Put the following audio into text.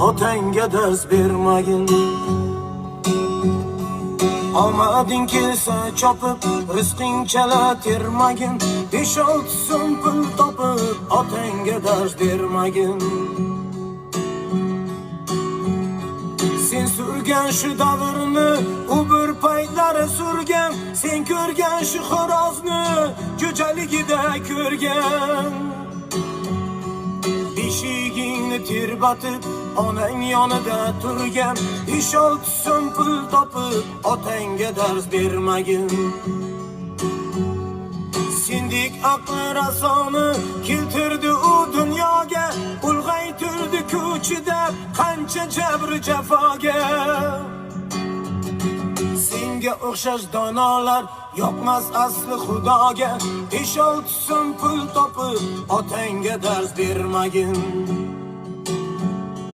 otangga dars bermagin. Omading kelsa chopib, rizqing chala termagin. 5-6 so'm pul topib, otangga dars bermagin. Sen surgan shu davrni, u bir paytlari surgan. Sen ko'rgan shu xo'rozni, ko'chaligida ko'rgan. Beshigingni terbatib, onang yonida turgan. 5-6 so'm pul topib, otangga dars bermagin. Sendek aqli rasoni keltirdi u dunyoga. Ulg'aytirdi ko'chida qancha jabr jafoga. Senga o'xshash donolar yoqmas asli xudoga. 5-6 so'm pul topib, otangga dars bermagin.